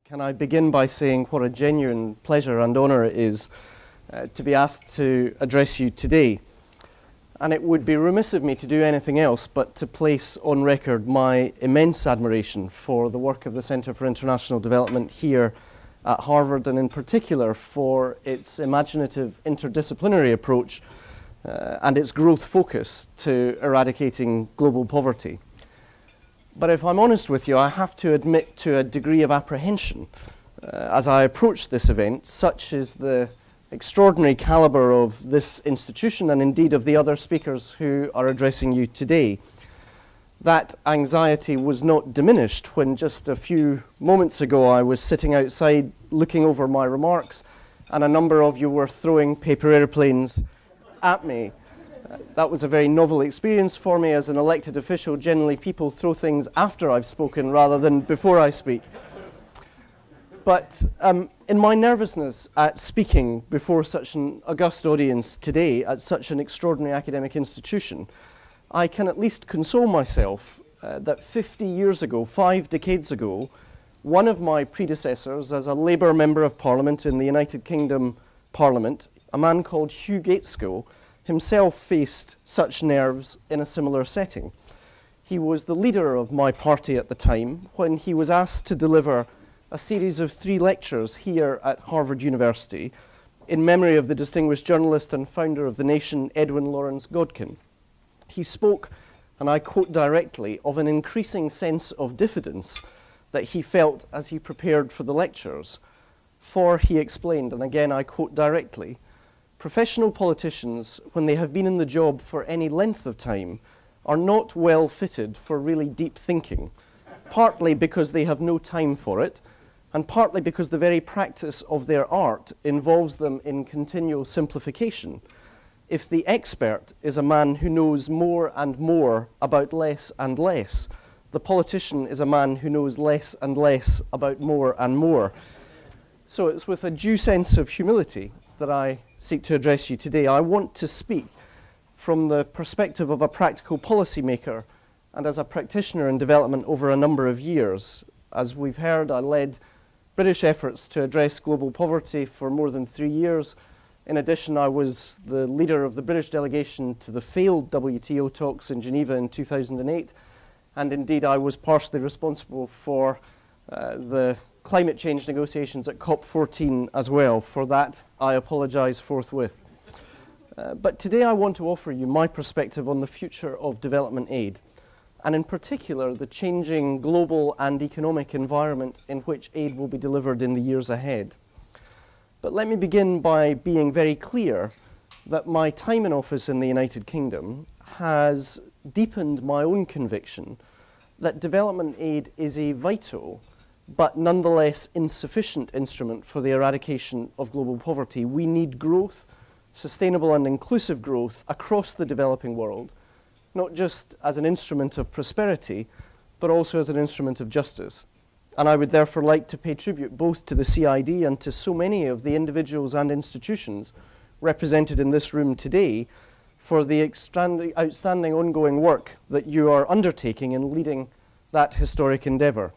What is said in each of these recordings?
Can I begin by saying what a genuine pleasure and honour it is to be asked to address you today. And it would be remiss of me to do anything else but to place on record my immense admiration for the work of the Centre for International Development here at Harvard, and in particular for its imaginative interdisciplinary approach and its growth focus to eradicating global poverty. But if I'm honest with you, I have to admit to a degree of apprehension as I approach this event. Such is the extraordinary calibre of this institution and indeed of the other speakers who are addressing you today. That anxiety was not diminished when just a few moments ago I was sitting outside looking over my remarks and a number of you were throwing paper airplanes at me. That was a very novel experience for me as an elected official. Generally, people throw things after I've spoken rather than before I speak. But in my nervousness at speaking before such an august audience today at such an extraordinary academic institution, I can at least console myself that 50 years ago, 5 decades ago, one of my predecessors as a Labour Member of Parliament in the United Kingdom Parliament, a man called Hugh Gaitskell, himself faced such nerves in a similar setting. He was the leader of my party at the time when he was asked to deliver a series of 3 lectures here at Harvard University in memory of the distinguished journalist and founder of The Nation, Edwin Lawrence Godkin. He spoke, and I quote directly, of an increasing sense of diffidence that he felt as he prepared for the lectures. For, he explained, and again I quote directly, professional politicians, when they have been in the job for any length of time, are not well fitted for really deep thinking, partly because they have no time for it, and partly because the very practice of their art involves them in continual simplification. If the expert is a man who knows more and more about less and less, the politician is a man who knows less and less about more and more. So it's with a due sense of humility that I seek to address you today. I want to speak from the perspective of a practical policymaker and as a practitioner in development over a number of years. As we've heard, I led British efforts to address global poverty for more than 3 years. In addition, I was the leader of the British delegation to the failed WTO talks in Geneva in 2008, and indeed I was partially responsible for the climate change negotiations at COP14 as well. For that, I apologise forthwith. But today I want to offer you my perspective on the future of development aid, and in particular the changing global and economic environment in which aid will be delivered in the years ahead. But let me begin by being very clear that my time in office in the United Kingdom has deepened my own conviction that development aid is a vital but nonetheless insufficient instrument for the eradication of global poverty. We need growth, sustainable and inclusive growth across the developing world, not just as an instrument of prosperity, but also as an instrument of justice. And I would therefore like to pay tribute both to the CID and to so many of the individuals and institutions represented in this room today for the outstanding ongoing work that you are undertaking in leading that historic endeavour.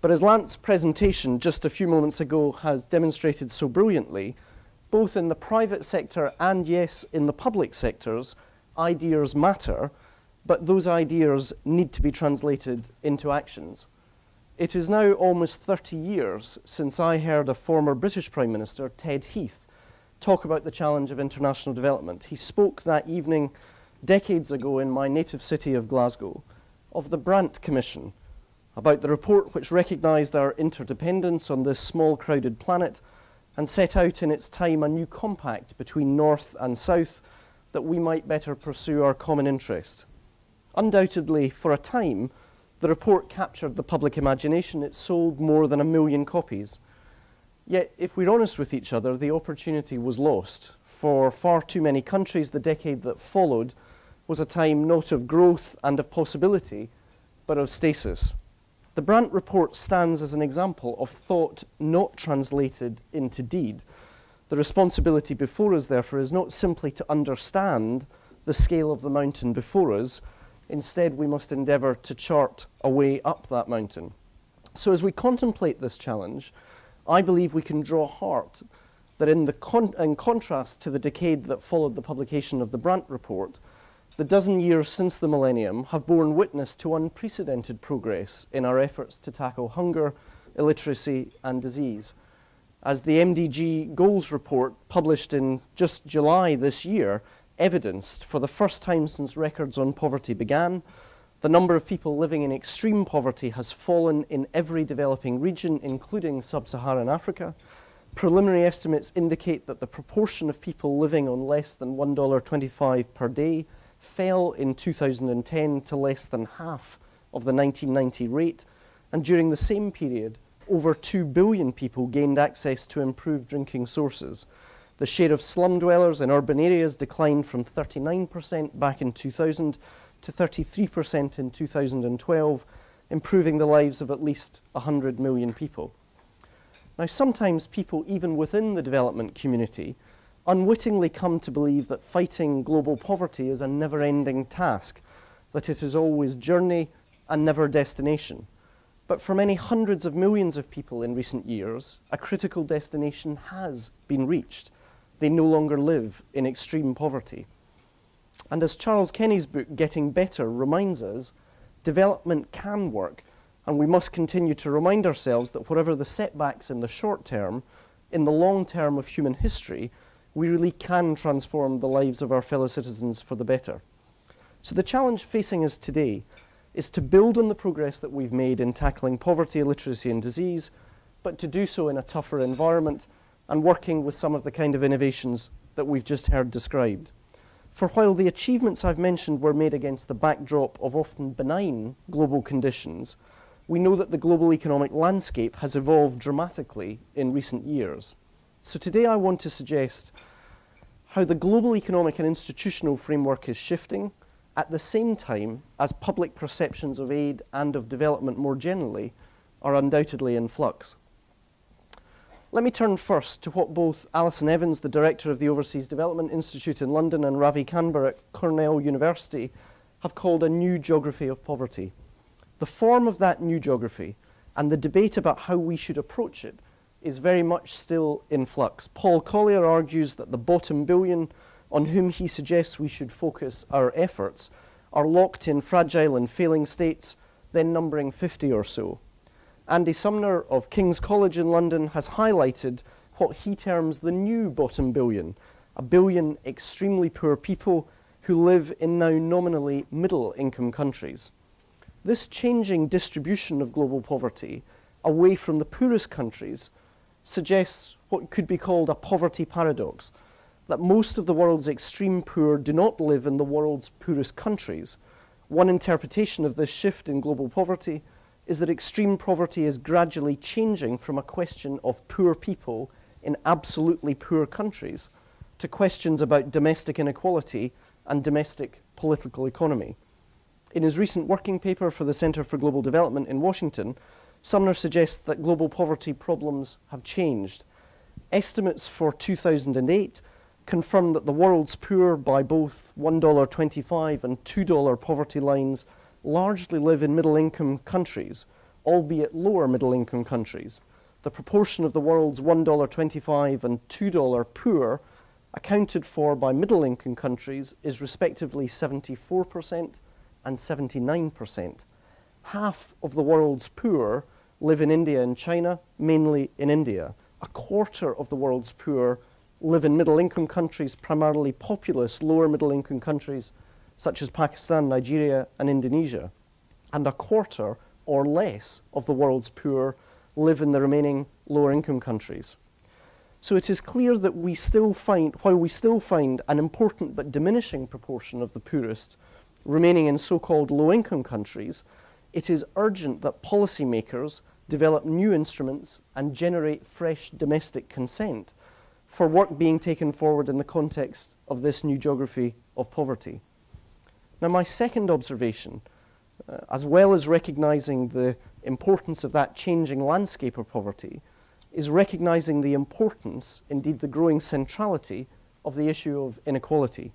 But as Lance's presentation just a few moments ago has demonstrated so brilliantly, both in the private sector and, yes, in the public sectors, ideas matter, but those ideas need to be translated into actions. It is now almost 30 years since I heard a former British Prime Minister, Ted Heath, talk about the challenge of international development. He spoke that evening, decades ago in my native city of Glasgow, of the Brandt Commission, about the report which recognised our interdependence on this small, crowded planet and set out in its time a new compact between North and South that we might better pursue our common interest. Undoubtedly, for a time, the report captured the public imagination. It sold more than 1 million copies. Yet, if we're honest with each other, the opportunity was lost. For far too many countries, the decade that followed was a time not of growth and of possibility, but of stasis. The Brandt report stands as an example of thought not translated into deed. The responsibility before us, therefore, is not simply to understand the scale of the mountain before us. Instead, we must endeavour to chart a way up that mountain. So as we contemplate this challenge, I believe we can draw heart that in contrast to the decade that followed the publication of the Brandt report, the dozen years since the millennium have borne witness to unprecedented progress in our efforts to tackle hunger, illiteracy, and disease. As the MDG Goals report, published in just July this year, evidenced, for the first time since records on poverty began, the number of people living in extreme poverty has fallen in every developing region, including sub-Saharan Africa. Preliminary estimates indicate that the proportion of people living on less than $1.25 per day fell in 2010 to less than half of the 1990 rate, and during the same period, over 2 billion people gained access to improved drinking sources. The share of slum dwellers in urban areas declined from 39% back in 2000 to 33% in 2012, improving the lives of at least 100 million people. Now, sometimes people, even within the development community, unwittingly come to believe that fighting global poverty is a never-ending task, that it is always journey and never destination. But for many hundreds of millions of people in recent years, a critical destination has been reached. They no longer live in extreme poverty. And as Charles Kenny's book, Getting Better, reminds us, development can work, and we must continue to remind ourselves that whatever the setbacks in the short term, in the long term of human history, we really can transform the lives of our fellow citizens for the better. So the challenge facing us today is to build on the progress that we've made in tackling poverty, illiteracy, and disease, but to do so in a tougher environment and working with some of the kind of innovations that we've just heard described. For while the achievements I've mentioned were made against the backdrop of often benign global conditions, we know that the global economic landscape has evolved dramatically in recent years. So today I want to suggest how the global economic and institutional framework is shifting at the same time as public perceptions of aid and of development more generally are undoubtedly in flux. Let me turn first to what both Alison Evans, the director of the Overseas Development Institute in London, and Ravi Kanbar at Cornell University have called a new geography of poverty. The form of that new geography and the debate about how we should approach it is very much still in flux. Paul Collier argues that the bottom billion, on whom he suggests we should focus our efforts, are locked in fragile and failing states, then numbering 50 or so. Andy Sumner of King's College in London has highlighted what he terms the new bottom billion, a billion extremely poor people who live in now nominally middle-income countries. This changing distribution of global poverty away from the poorest countries suggests what could be called a poverty paradox, that most of the world's extreme poor do not live in the world's poorest countries. One interpretation of this shift in global poverty is that extreme poverty is gradually changing from a question of poor people in absolutely poor countries to questions about domestic inequality and domestic political economy. In his recent working paper for the Center for Global Development in Washington, Sumner suggests that global poverty problems have changed. Estimates for 2008 confirm that the world's poor, by both $1.25 and $2 poverty lines, largely live in middle-income countries, albeit lower middle-income countries. The proportion of the world's $1.25 and $2 poor accounted for by middle-income countries is respectively 74% and 79%. Half of the world's poor live in India and China, mainly in India. A quarter of the world's poor live in middle-income countries, primarily populous lower middle-income countries such as Pakistan, Nigeria, and Indonesia. And a quarter or less of the world's poor live in the remaining lower-income countries. So it is clear that while we still find an important but diminishing proportion of the poorest remaining in so-called low-income countries, it is urgent that policymakers develop new instruments and generate fresh domestic consent for work being taken forward in the context of this new geography of poverty. Now, my second observation, as well as recognizing the importance of that changing landscape of poverty, is recognizing the importance, indeed the growing centrality, of the issue of inequality.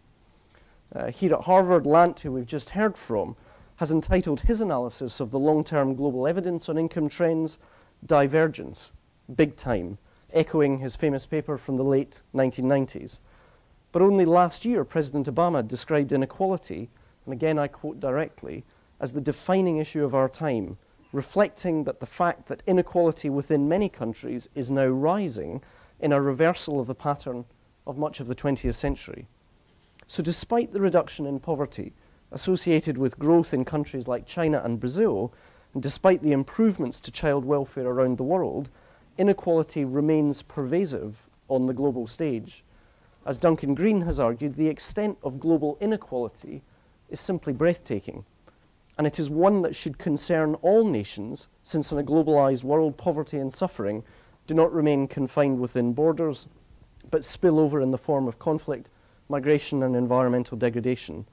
Here at Harvard, Lant, who we've just heard from, has entitled his analysis of the long-term global evidence on income trends, Divergence, Big Time, echoing his famous paper from the late 1990s. But only last year, President Obama described inequality, and again I quote directly, as the defining issue of our time, reflecting that the fact that inequality within many countries is now rising in a reversal of the pattern of much of the 20th century. So despite the reduction in poverty associated with growth in countries like China and Brazil, and despite the improvements to child welfare around the world, inequality remains pervasive on the global stage. As Duncan Green has argued, the extent of global inequality is simply breathtaking, and it is one that should concern all nations, since in a globalized world, poverty and suffering do not remain confined within borders, but spill over in the form of conflict, migration, and environmental degradation.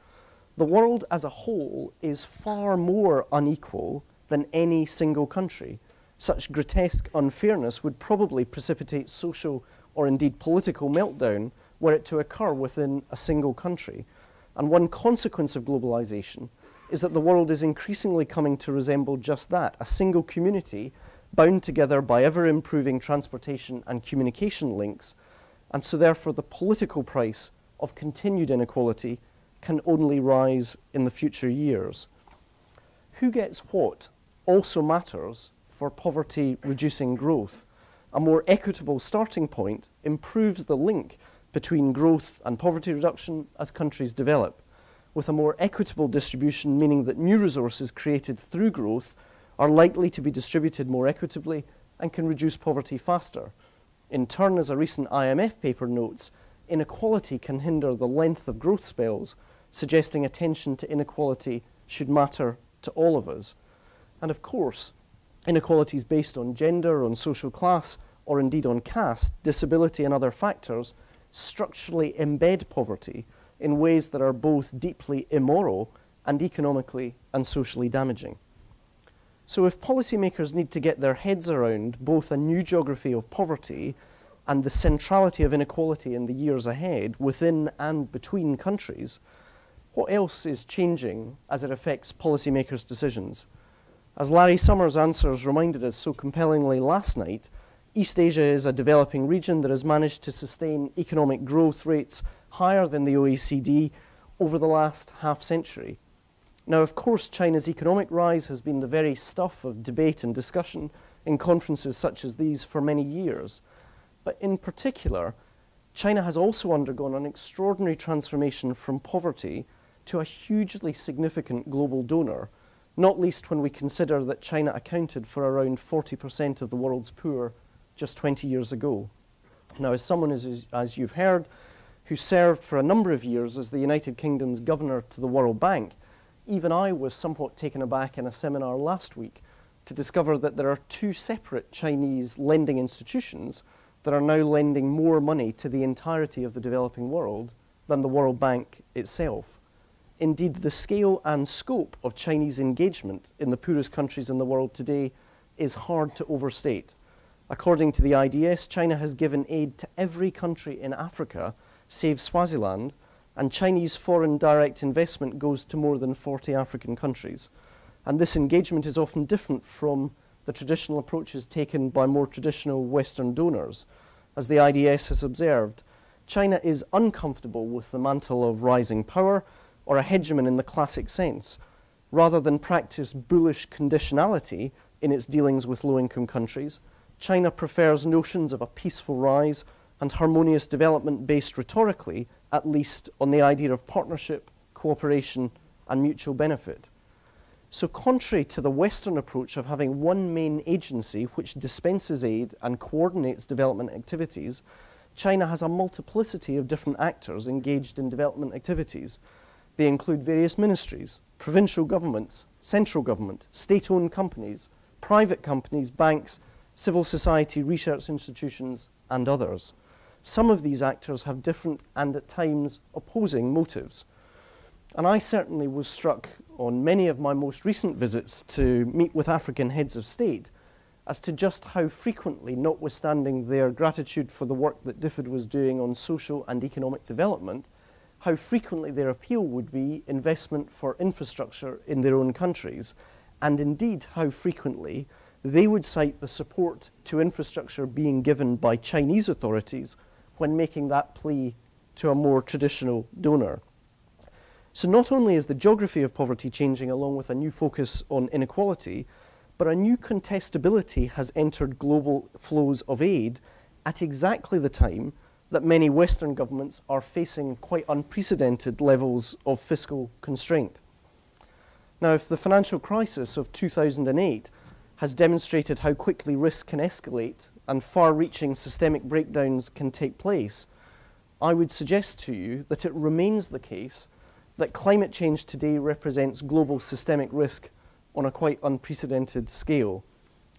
The world as a whole is far more unequal than any single country. Such grotesque unfairness would probably precipitate social or indeed political meltdown were it to occur within a single country. And one consequence of globalization is that the world is increasingly coming to resemble just that, a single community bound together by ever-improving transportation and communication links, and so therefore the political price of continued inequality can only rise in the future years. Who gets what also matters for poverty reducing growth. A more equitable starting point improves the link between growth and poverty reduction as countries develop, with a more equitable distribution meaning that new resources created through growth are likely to be distributed more equitably and can reduce poverty faster. In turn, as a recent IMF paper notes, inequality can hinder the length of growth spells, suggesting attention to inequality should matter to all of us. And of course, inequalities based on gender, on social class, or indeed on caste, disability, and other factors structurally embed poverty in ways that are both deeply immoral and economically and socially damaging. So if policymakers need to get their heads around both a new geography of poverty and the centrality of inequality in the years ahead within and between countries, what else is changing as it affects policymakers' decisions? As Larry Summers' answers reminded us so compellingly last night, East Asia is a developing region that has managed to sustain economic growth rates higher than the OECD over the last half-century. Now, of course, China's economic rise has been the very stuff of debate and discussion in conferences such as these for many years. But in particular, China has also undergone an extraordinary transformation from poverty to a hugely significant global donor, not least when we consider that China accounted for around 40% of the world's poor just 20 years ago. Now, as someone, as you've heard, who served for a number of years as the United Kingdom's governor to the World Bank, even I was somewhat taken aback in a seminar last week to discover that there are two separate Chinese lending institutions that are now lending more money to the entirety of the developing world than the World Bank itself. Indeed, the scale and scope of Chinese engagement in the poorest countries in the world today is hard to overstate. According to the IDS, China has given aid to every country in Africa, save Swaziland, and Chinese foreign direct investment goes to more than 40 African countries. And this engagement is often different from the traditional approaches taken by more traditional Western donors. As the IDS has observed, China is uncomfortable with the mantle of rising power or a hegemon in the classic sense, rather than practice bullish conditionality in its dealings with low-income countries. China prefers notions of a peaceful rise and harmonious development based rhetorically, at least, on the idea of partnership, cooperation, and mutual benefit. So contrary to the Western approach of having one main agency which dispenses aid and coordinates development activities, China has a multiplicity of different actors engaged in development activities. They include various ministries, provincial governments, central government, state-owned companies, private companies, banks, civil society, research institutions, and others. Some of these actors have different and at times opposing motives. And I certainly was struck on many of my most recent visits to meet with African heads of state as to just how frequently, notwithstanding their gratitude for the work that DFID was doing on social and economic development, how frequently their appeal would be investment for infrastructure in their own countries, and indeed how frequently they would cite the support to infrastructure being given by Chinese authorities when making that plea to a more traditional donor. So not only is the geography of poverty changing along with a new focus on inequality, but a new contestability has entered global flows of aid at exactly the time that many Western governments are facing quite unprecedented levels of fiscal constraint. Now, if the financial crisis of 2008 has demonstrated how quickly risk can escalate and far-reaching systemic breakdowns can take place, I would suggest to you that it remains the case that climate change today represents global systemic risk on a quite unprecedented scale.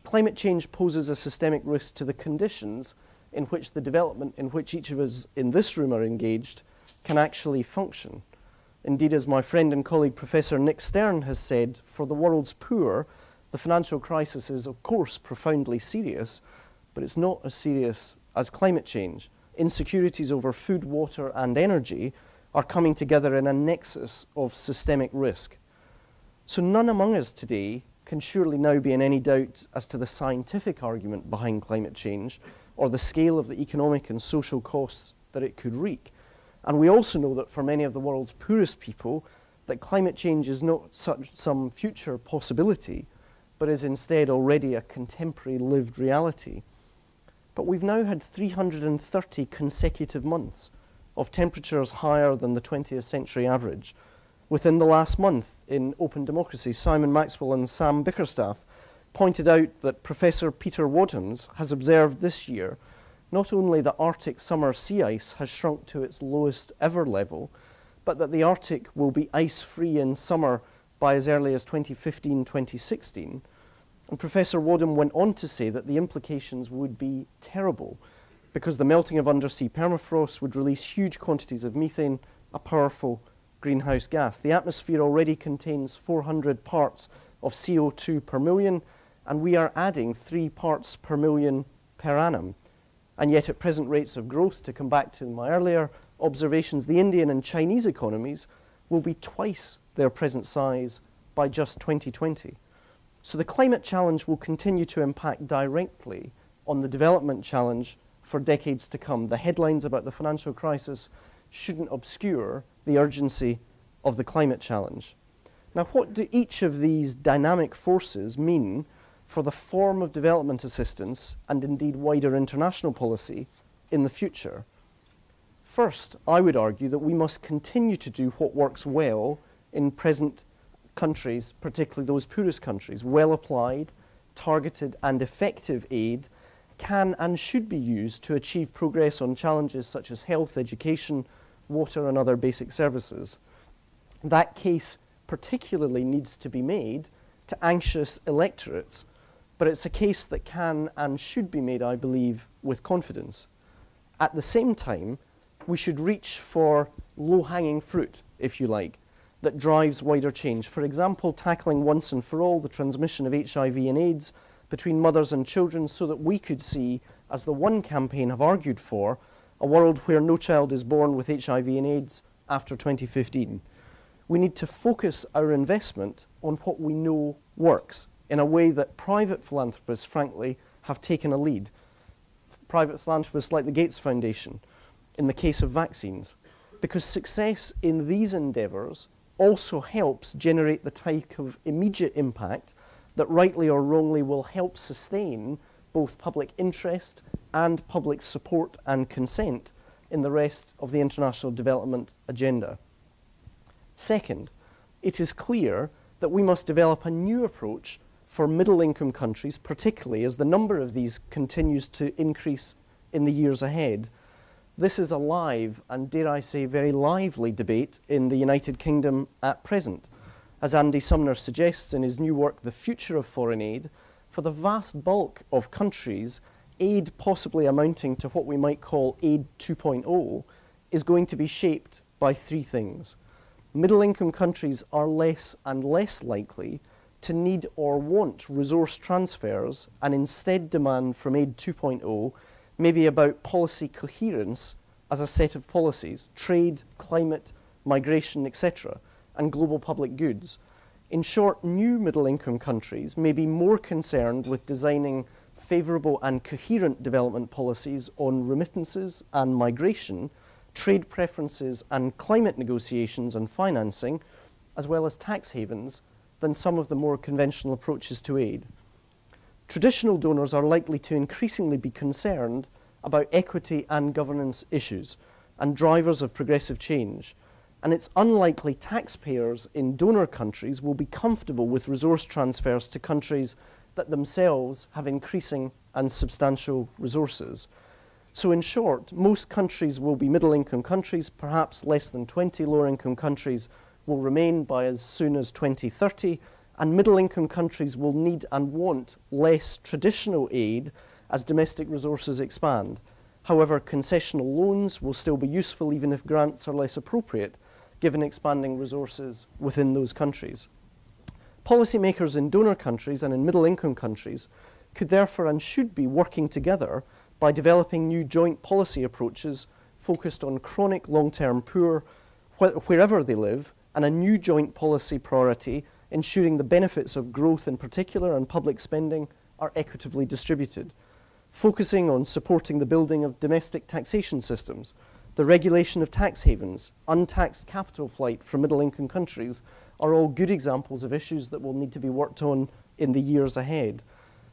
Climate change poses a systemic risk to the conditions in which the development in which each of us in this room are engaged can actually function. Indeed, as my friend and colleague Professor Nick Stern has said, for the world's poor, the financial crisis is of course profoundly serious, but it's not as serious as climate change. Insecurities over food, water and energy are coming together in a nexus of systemic risk. So none among us today can surely now be in any doubt as to the scientific argument behind climate change or the scale of the economic and social costs that it could wreak. And we also know that for many of the world's poorest people, that climate change is not some future possibility, but is instead already a contemporary lived reality. But we've now had 330 consecutive months of temperatures higher than the 20th century average. Within the last month in Open Democracy, Simon Maxwell and Sam Bickerstaff pointed out that Professor Peter Wadhams has observed this year not only that Arctic summer sea ice has shrunk to its lowest ever level, but that the Arctic will be ice-free in summer by as early as 2015-2016. And Professor Wadham went on to say that the implications would be terrible because the melting of undersea permafrost would release huge quantities of methane, a powerful greenhouse gas. The atmosphere already contains 400 parts of CO2 per million, and we are adding 3 parts per million per annum. And yet at present rates of growth, to come back to my earlier observations, the Indian and Chinese economies will be twice their present size by just 2020. So the climate challenge will continue to impact directly on the development challenge for decades to come. The headlines about the financial crisis shouldn't obscure the urgency of the climate challenge. Now, what do each of these dynamic forces mean for the form of development assistance and indeed wider international policy in the future? First, I would argue that we must continue to do what works well in present countries, particularly those poorest countries. Well applied, targeted and effective aid can and should be used to achieve progress on challenges such as health, education, water and other basic services. That case particularly needs to be made to anxious electorates, but it's a case that can and should be made, I believe, with confidence. At the same time, we should reach for low-hanging fruit, if you like, that drives wider change. For example, tackling once and for all the transmission of HIV and AIDS between mothers and children so that we could see, as the One campaign have argued for, a world where no child is born with HIV and AIDS after 2015. We need to focus our investment on what we know works in a way that private philanthropists, frankly, have taken a lead. Private philanthropists like the Gates Foundation in the case of vaccines, because success in these endeavours also helps generate the type of immediate impact that rightly or wrongly will help sustain both public interest and public support and consent in the rest of the international development agenda. Second, it is clear that we must develop a new approach for middle-income countries, particularly as the number of these continues to increase in the years ahead. This is a live and, dare I say, very lively debate in the United Kingdom at present. As Andy Sumner suggests in his new work, The Future of Foreign Aid, for the vast bulk of countries, aid possibly amounting to what we might call aid 2.0 is going to be shaped by 3 things. Middle-income countries are less and less likely to need or want resource transfers and instead demand from aid 2.0 maybe about policy coherence as a set of policies, trade, climate, migration, etc., and global public goods. In short, new middle-income countries may be more concerned with designing favourable and coherent development policies on remittances and migration, trade preferences and climate negotiations and financing, as well as tax havens, than some of the more conventional approaches to aid. Traditional donors are likely to increasingly be concerned about equity and governance issues and drivers of progressive change, and it's unlikely taxpayers in donor countries will be comfortable with resource transfers to countries that themselves have increasing and substantial resources. So in short, most countries will be middle-income countries, perhaps less than 20 lower-income countries will remain by as soon as 2030, and middle-income countries will need and want less traditional aid as domestic resources expand. However, concessional loans will still be useful even if grants are less appropriate, given expanding resources within those countries. Policymakers in donor countries and in middle-income countries could therefore and should be working together by developing new joint policy approaches focused on chronic long-term poor wherever they live, and a new joint policy priority ensuring the benefits of growth in particular and public spending are equitably distributed, focusing on supporting the building of domestic taxation systems, the regulation of tax havens, untaxed capital flight from middle-income countries are all good examples of issues that will need to be worked on in the years ahead.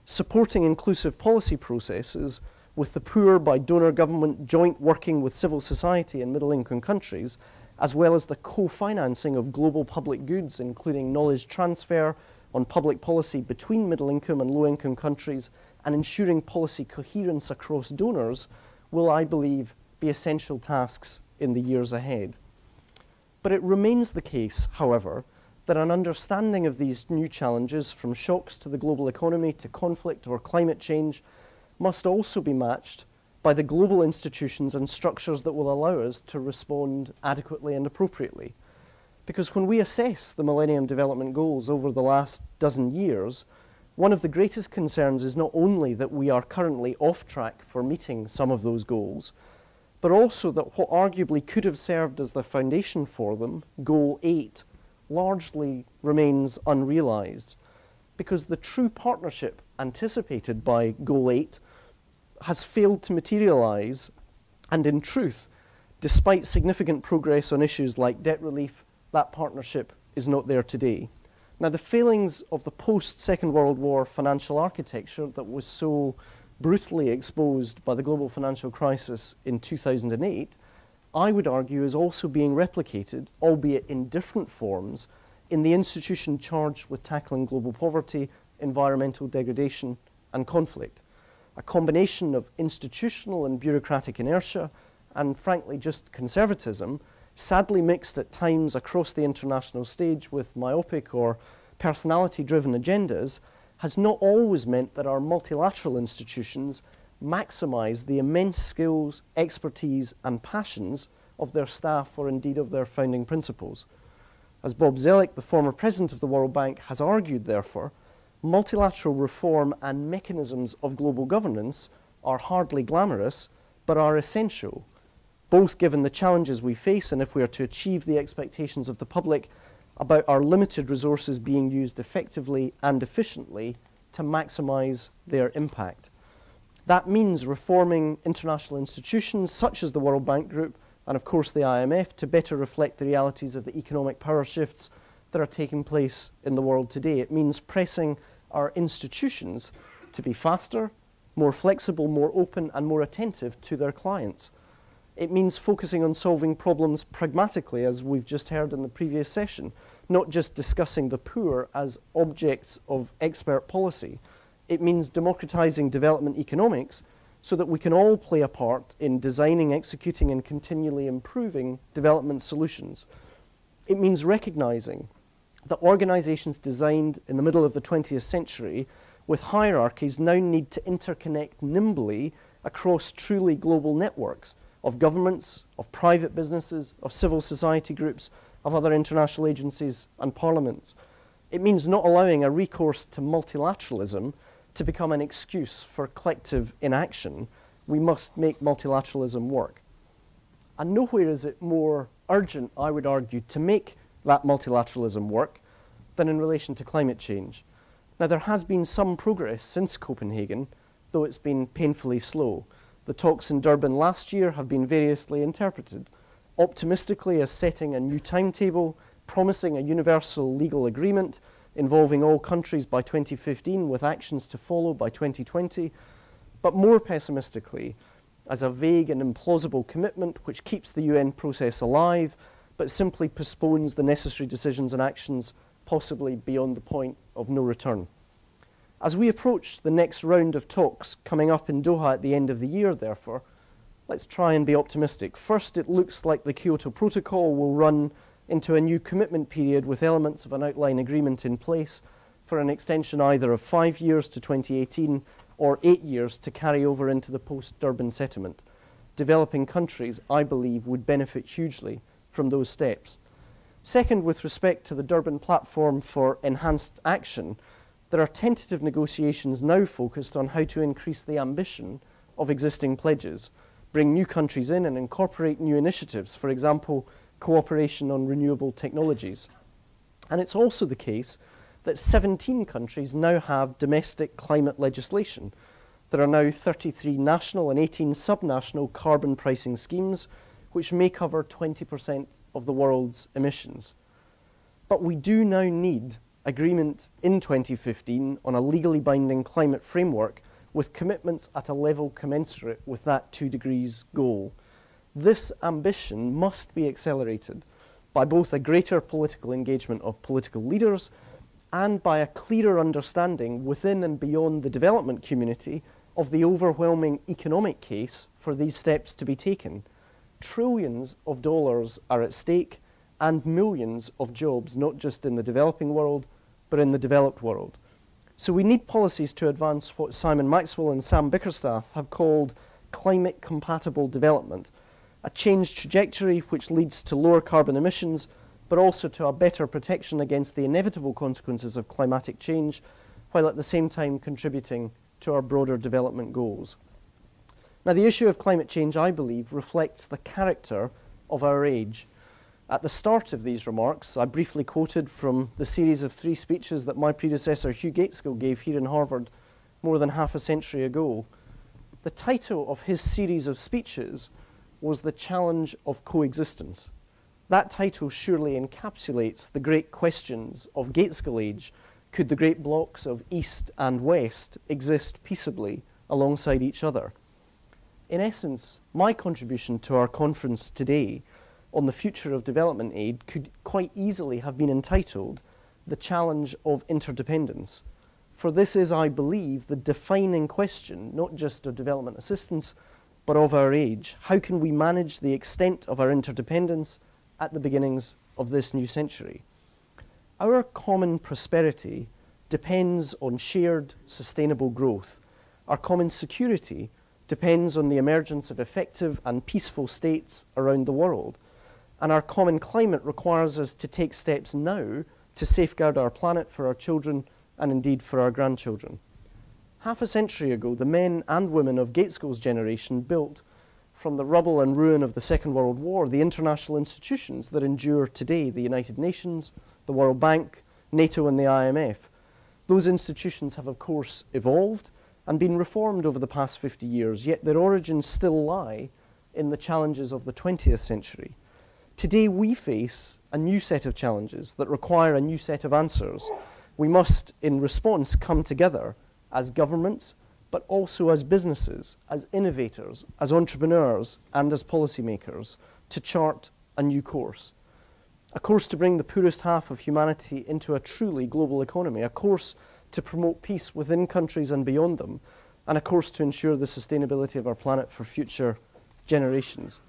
Supporting inclusive policy processes with the poor by donor government joint working with civil society in middle-income countries, as well as the co-financing of global public goods, including knowledge transfer on public policy between middle-income and low-income countries, and ensuring policy coherence across donors, will, I believe, be essential tasks in the years ahead. But it remains the case, however, that an understanding of these new challenges, from shocks to the global economy to conflict or climate change, must also be matched by the global institutions and structures that will allow us to respond adequately and appropriately. Because when we assess the Millennium Development Goals over the last dozen years, one of the greatest concerns is not only that we are currently off track for meeting some of those goals, but also that what arguably could have served as the foundation for them, Goal 8, largely remains unrealized, because the true partnership anticipated by Goal 8 has failed to materialize, and in truth, despite significant progress on issues like debt relief, that partnership is not there today. Now, the failings of the post-Second World War financial architecture that was so brutally exposed by the global financial crisis in 2008, I would argue is also being replicated, albeit in different forms, in the institution charged with tackling global poverty, environmental degradation, and conflict. A combination of institutional and bureaucratic inertia, and frankly just conservatism, sadly mixed at times across the international stage with myopic or personality-driven agendas, has not always meant that our multilateral institutions maximize the immense skills, expertise, and passions of their staff, or indeed of their founding principles. As Bob Zoellick, the former president of the World Bank, has argued, therefore, multilateral reform and mechanisms of global governance are hardly glamorous, but are essential, both given the challenges we face and if we are to achieve the expectations of the public about our limited resources being used effectively and efficiently to maximize their impact. That means reforming international institutions such as the World Bank Group and of course the IMF to better reflect the realities of the economic power shifts that are taking place in the world today. It means pressing our institutions to be faster, more flexible, more open, and more attentive to their clients. It means focusing on solving problems pragmatically, as we've just heard in the previous session, not just discussing the poor as objects of expert policy. It means democratizing development economics so that we can all play a part in designing, executing, and continually improving development solutions. It means recognizing that organizations designed in the middle of the 20th century with hierarchies now need to interconnect nimbly across truly global networks of governments, of private businesses, of civil society groups, of other international agencies and parliaments. It means not allowing a recourse to multilateralism to become an excuse for collective inaction. We must make multilateralism work. And nowhere is it more urgent, I would argue, to make that multilateralism work than in relation to climate change. Now, there has been some progress since Copenhagen, though it's been painfully slow. The talks in Durban last year have been variously interpreted, optimistically as setting a new timetable, promising a universal legal agreement involving all countries by 2015 with actions to follow by 2020, but more pessimistically as a vague and implausible commitment which keeps the UN process alive but simply postpones the necessary decisions and actions possibly beyond the point of no return. As we approach the next round of talks coming up in Doha at the end of the year, therefore, let's try and be optimistic. First, it looks like the Kyoto Protocol will run into a new commitment period with elements of an outline agreement in place for an extension either of 5 years to 2018 or 8 years to carry over into the post-Durban settlement. Developing countries, I believe, would benefit hugely from those steps. Second, with respect to the Durban platform for enhanced action, there are tentative negotiations now focused on how to increase the ambition of existing pledges, bring new countries in and incorporate new initiatives, for example, cooperation on renewable technologies. And it's also the case that 17 countries now have domestic climate legislation. There are now 33 national and 18 subnational carbon pricing schemes, which may cover 20% of the world's emissions. But we do now need agreement in 2015 on a legally binding climate framework with commitments at a level commensurate with that 2 degrees goal. This ambition must be accelerated by both a greater political engagement of political leaders and by a clearer understanding within and beyond the development community of the overwhelming economic case for these steps to be taken. Trillions of dollars are at stake and millions of jobs, not just in the developing world, but in the developed world. So we need policies to advance what Simon Maxwell and Sam Bickerstaff have called climate-compatible development, a changed trajectory which leads to lower carbon emissions, but also to a better protection against the inevitable consequences of climatic change, while at the same time contributing to our broader development goals. Now, the issue of climate change, I believe, reflects the character of our age. At the start of these remarks, I briefly quoted from the series of 3 speeches that my predecessor Hugh Gateskill gave here in Harvard more than half a century ago. The title of his series of speeches was The Challenge of Coexistence. That title surely encapsulates the great questions of Gateskill age. Could the great blocks of East and West exist peaceably alongside each other? In essence, my contribution to our conference today on the future of development aid could quite easily have been entitled The Challenge of Interdependence. For this is, I believe, the defining question, not just of development assistance, but of our age. How can we manage the extent of our interdependence at the beginnings of this new century? Our common prosperity depends on shared sustainable growth. Our common security depends on the emergence of effective and peaceful states around the world. And our common climate requires us to take steps now to safeguard our planet for our children and indeed for our grandchildren. Half a century ago, the men and women of Gateskill's generation built, from the rubble and ruin of the Second World War, the international institutions that endure today, the United Nations, the World Bank, NATO and the IMF. Those institutions have, of course, evolved and been reformed over the past 50 years, yet their origins still lie in the challenges of the 20th century. Today we face a new set of challenges that require a new set of answers. We must, in response, come together as governments, but also as businesses, as innovators, as entrepreneurs, and as policymakers to chart a new course. A course to bring the poorest half of humanity into a truly global economy, a course to promote peace within countries and beyond them, and a course to ensure the sustainability of our planet for future generations.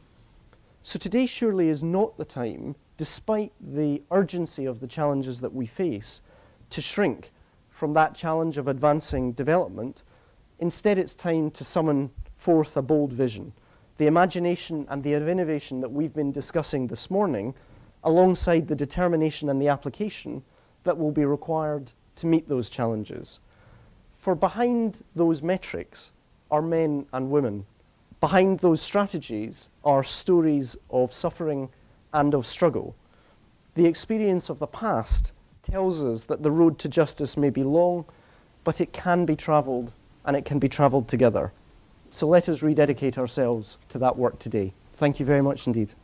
So today surely is not the time, despite the urgency of the challenges that we face, to shrink from that challenge of advancing development. Instead, it's time to summon forth a bold vision, the imagination and the innovation that we've been discussing this morning, alongside the determination and the application that will be required to meet those challenges. For behind those metrics are men and women, Behind those strategies are stories of suffering and of struggle. The experience of the past tells us that the road to justice may be long, but it can be travelled, and it can be travelled together. So let us rededicate ourselves to that work today. Thank you very much indeed.